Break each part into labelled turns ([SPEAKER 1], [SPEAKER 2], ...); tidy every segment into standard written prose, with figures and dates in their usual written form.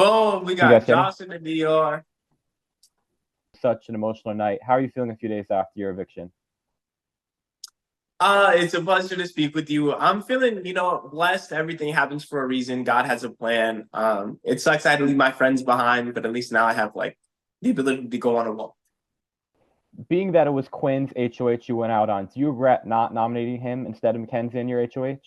[SPEAKER 1] Boom, we
[SPEAKER 2] Can you guys
[SPEAKER 1] got
[SPEAKER 2] hear me?
[SPEAKER 1] Josh in the DR.
[SPEAKER 2] Such an emotional night. How are you feeling a few days after your eviction?
[SPEAKER 1] It's a pleasure to speak with you. I'm feeling, blessed. Everything happens for a reason. God has a plan. It sucks I had to leave my friends behind, but at least now I have like the ability to go on a walk.
[SPEAKER 2] Being that it was Quinn's HOH you went out on, do you regret not nominating him instead of Mackenzie in your HOH?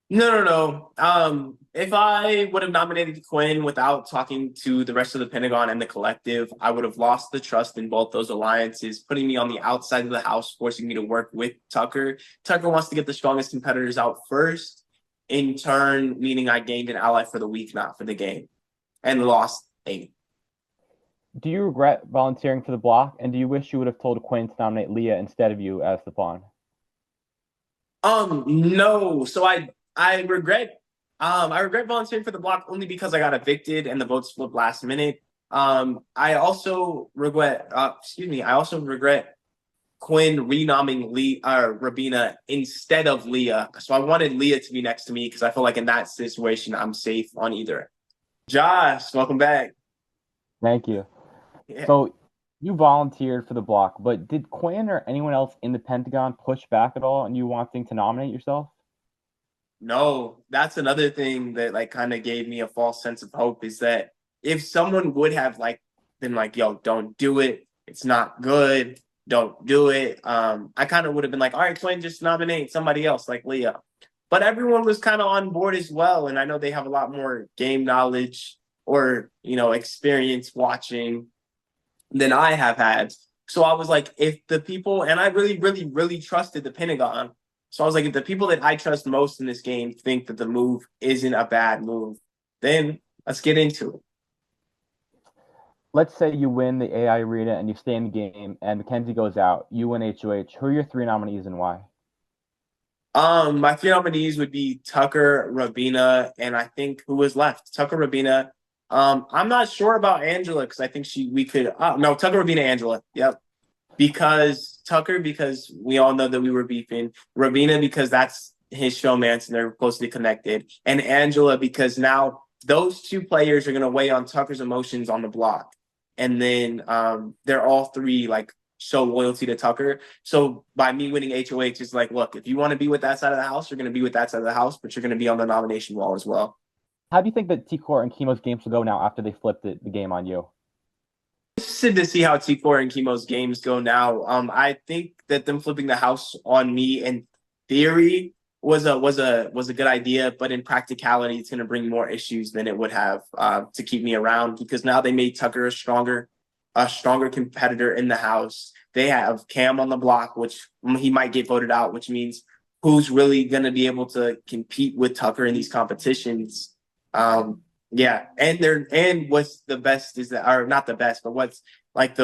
[SPEAKER 1] No, no, no. If I would have nominated Quinn without talking to the rest of the Pentagon and the collective, I would have lost the trust in both those alliances, putting me on the outside of the house, forcing me to work with Tucker. Tucker wants to get the strongest competitors out first, in turn, meaning I gained an ally for the week, not for the game, and lost 8.
[SPEAKER 2] Do you regret volunteering for the block, and do you wish you would have told Quinn to nominate Leah instead of you as the pawn?
[SPEAKER 1] No. So I regret I regret volunteering for the block only because I got evicted and the votes flipped last minute. I also regret I also regret Quinn renomming Lee or Rabina instead of Leah. So I wanted Leah to be next to me because I feel like in that situation I'm safe on either. Josh, welcome back.
[SPEAKER 2] Thank you.
[SPEAKER 1] Yeah.
[SPEAKER 2] So you volunteered for the block, but did Quinn or anyone else in the Pentagon push back at all on you wanting to nominate yourself?
[SPEAKER 1] No, that's another thing that like kind of gave me a false sense of hope is that if someone would have like been like, yo, don't do it, it's not good, don't do it. I kind of would have been like, all right, Quinn, just nominate somebody else like Leah. But everyone was kind of on board as well. And I know they have a lot more game knowledge or, experience watching than I have had. So I was like, if the people, and I really, really, really trusted the Pentagon. So I was like, if the people that I trust most in this game think that the move isn't a bad move, then let's get into it.
[SPEAKER 2] Let's say you win the AI arena and you stay in the game, and Mackenzie goes out. You win HOH. Who are your 3 nominees and why?
[SPEAKER 1] My 3 nominees would be Tucker, Rabina, and I think who was left? Tucker, Rabina. I'm not sure about Angela because I think we could. No, Tucker, Rabina, Angela. Yep. Because Tucker, because we all know that we were beefing. Rabina, because that's his showmance and they're closely connected. And Angela, because now those 2 players are going to weigh on Tucker's emotions on the block. And then they're all 3 like show loyalty to Tucker. So by me winning HOH, it's like, look, if you want to be with that side of the house, you're going to be with that side of the house, but you're going to be on the nomination wall as well.
[SPEAKER 2] How do you think that T-Core and Chemo's games will go now after they flipped the game on you?
[SPEAKER 1] Interested to see how T4 and Chemo's games go now. I think that them flipping the house on me in theory was a good idea, but in practicality, it's going to bring more issues than it would have to keep me around because now they made Tucker a stronger competitor in the house. They have Cam on the block, which he might get voted out, which means who's really going to be able to compete with Tucker in these competitions. Yeah, and what's the best is that, or not the best, but what's like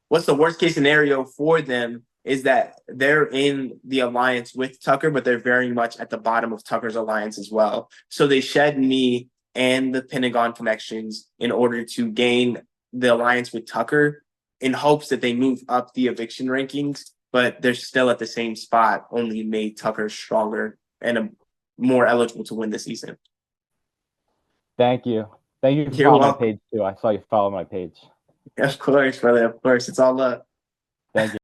[SPEAKER 1] what's the worst case scenario for them is that they're in the alliance with Tucker, but they're very much at the bottom of Tucker's alliance as well. So they shed me and the Pentagon connections in order to gain the alliance with Tucker in hopes that they move up the eviction rankings, but they're still at the same spot, only made Tucker stronger and more eligible to win the season.
[SPEAKER 2] Thank you. Thank you for
[SPEAKER 1] You're
[SPEAKER 2] following my
[SPEAKER 1] welcome.
[SPEAKER 2] page too. I saw you follow my page.
[SPEAKER 1] Of course, brother. Of course. It's all love.
[SPEAKER 2] Thank you.